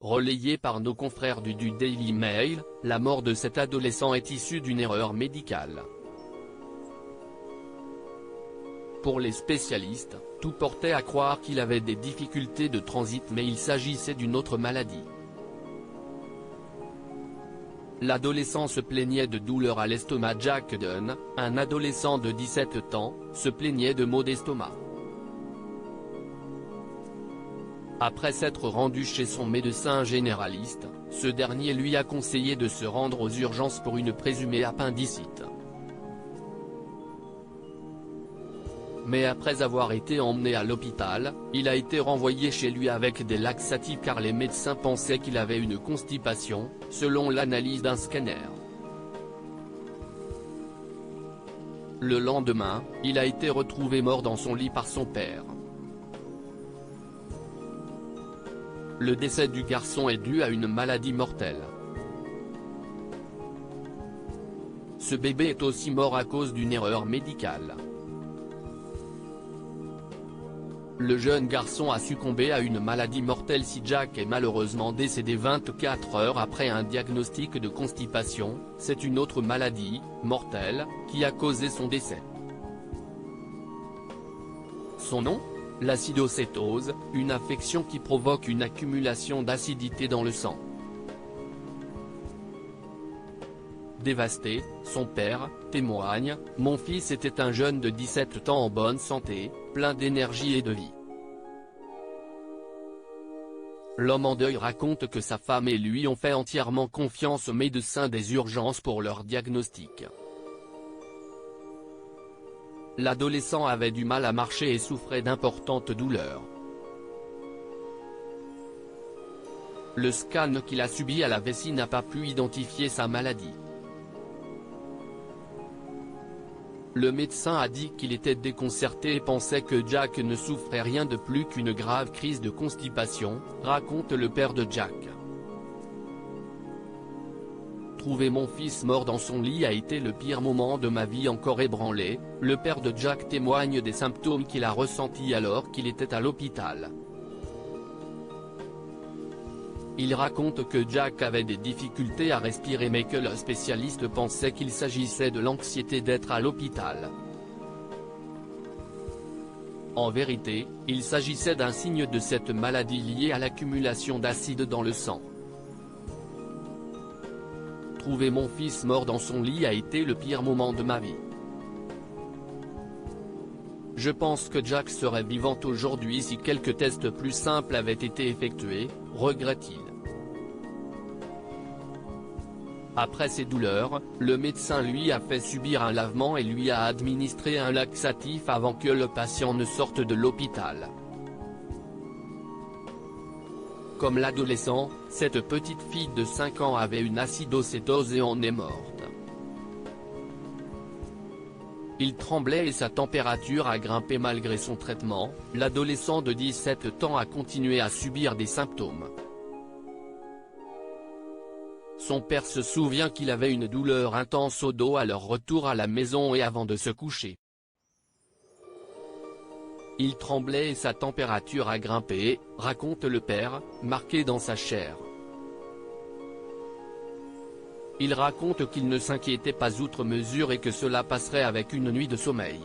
Relayé par nos confrères du Daily Mail, la mort de cet adolescent est issue d'une erreur médicale. Pour les spécialistes, tout portait à croire qu'il avait des difficultés de transit, mais il s'agissait d'une autre maladie. L'adolescent se plaignait de douleurs à l'estomac. Jack Dunn, un adolescent de 17 ans, se plaignait de maux d'estomac. Après s'être rendu chez son médecin généraliste, ce dernier lui a conseillé de se rendre aux urgences pour une présumée appendicite. Mais après avoir été emmené à l'hôpital, il a été renvoyé chez lui avec des laxatifs car les médecins pensaient qu'il avait une constipation, selon l'analyse d'un scanner. Le lendemain, il a été retrouvé mort dans son lit par son père. Le décès du garçon est dû à une maladie mortelle. Ce bébé est aussi mort à cause d'une erreur médicale. Le jeune garçon a succombé à une maladie mortelle. Si Jack est malheureusement décédé 24 heures après un diagnostic de constipation, c'est une autre maladie, mortelle, qui a causé son décès. Son nom ? L'acidocétose, une affection qui provoque une accumulation d'acidité dans le sang. Dévasté, son père témoigne : « Mon fils était un jeune de 17 ans en bonne santé, plein d'énergie et de vie. » L'homme en deuil raconte que sa femme et lui ont fait entièrement confiance aux médecins des urgences pour leur diagnostic. L'adolescent avait du mal à marcher et souffrait d'importantes douleurs. Le scan qu'il a subi à la vessie n'a pas pu identifier sa maladie. Le médecin a dit qu'il était déconcerté et pensait que Jack ne souffrait rien de plus qu'une grave crise de constipation, raconte le père de Jack. Trouver mon fils mort dans son lit a été le pire moment de ma vie. Encore ébranlé, le père de Jack témoigne des symptômes qu'il a ressentis alors qu'il était à l'hôpital. Il raconte que Jack avait des difficultés à respirer mais que le spécialiste pensait qu'il s'agissait de l'anxiété d'être à l'hôpital. En vérité, il s'agissait d'un signe de cette maladie liée à l'accumulation d'acide dans le sang. Trouver mon fils mort dans son lit a été le pire moment de ma vie. Je pense que Jack serait vivant aujourd'hui si quelques tests plus simples avaient été effectués, regrette-t-il. Après ces douleurs, le médecin lui a fait subir un lavement et lui a administré un laxatif avant que le patient ne sorte de l'hôpital. Comme l'adolescent, cette petite fille de 5 ans avait une acidocétose et en est morte. Il tremblait et sa température a grimpé malgré son traitement. L'adolescent de 17 ans a continué à subir des symptômes. Son père se souvient qu'il avait une douleur intense au dos à leur retour à la maison et avant de se coucher. Il tremblait et sa température a grimpé, raconte le père, marqué dans sa chair. Il raconte qu'il ne s'inquiétait pas outre mesure et que cela passerait avec une nuit de sommeil.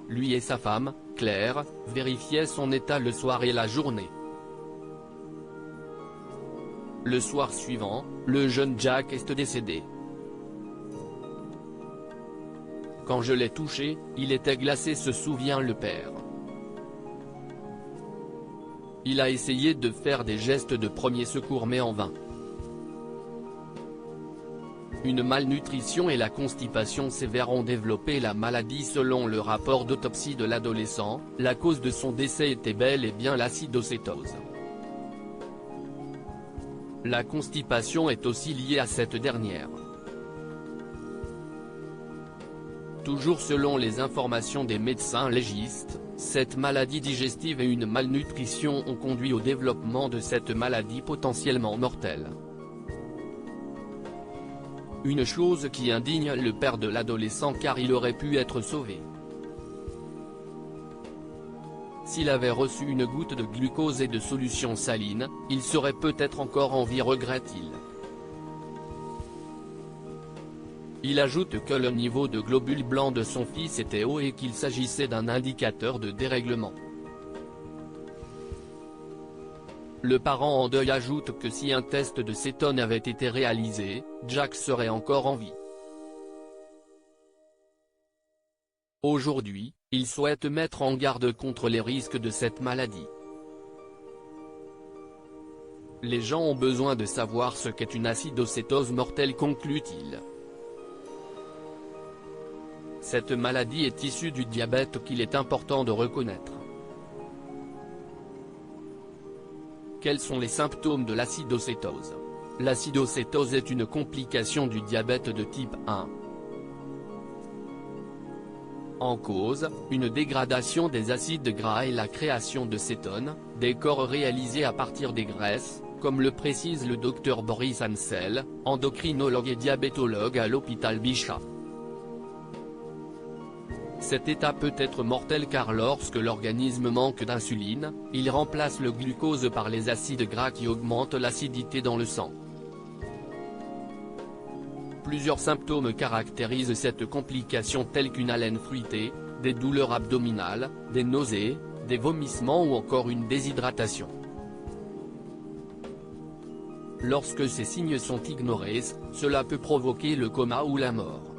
Lui et sa femme, Claire, vérifiaient son état le soir et la journée. Le soir suivant, le jeune Jack est décédé. Quand je l'ai touché, il était glacé, se souvient le père. Il a essayé de faire des gestes de premier secours mais en vain. Une malnutrition et la constipation sévère ont développé la maladie selon le rapport d'autopsie de l'adolescent. La cause de son décès était bel et bien l'acidocétose. La constipation est aussi liée à cette dernière. Toujours selon les informations des médecins légistes, cette maladie digestive et une malnutrition ont conduit au développement de cette maladie potentiellement mortelle. Une chose qui indigne le père de l'adolescent car il aurait pu être sauvé. s'il avait reçu une goutte de glucose et de solution saline, il serait peut-être encore en vie, regrette-t-il. Il ajoute que le niveau de globules blancs de son fils était haut et qu'il s'agissait d'un indicateur de dérèglement. Le parent en deuil ajoute que si un test de cétone avait été réalisé, Jack serait encore en vie. Aujourd'hui, il souhaite mettre en garde contre les risques de cette maladie. Les gens ont besoin de savoir ce qu'est une acidocétose mortelle, conclut-il. Cette maladie est issue du diabète qu'il est important de reconnaître. Quels sont les symptômes de l'acidocétose? L'acidocétose est une complication du diabète de type 1. En cause, une dégradation des acides gras et la création de cétones, des corps réalisés à partir des graisses, comme le précise le Dr Boris Ansel, endocrinologue et diabétologue à l'hôpital Bichat. Cet état peut être mortel car lorsque l'organisme manque d'insuline, il remplace le glucose par les acides gras qui augmentent l'acidité dans le sang. Plusieurs symptômes caractérisent cette complication tels qu'une haleine fruitée, des douleurs abdominales, des nausées, des vomissements ou encore une déshydratation. Lorsque ces signes sont ignorés, cela peut provoquer le coma ou la mort.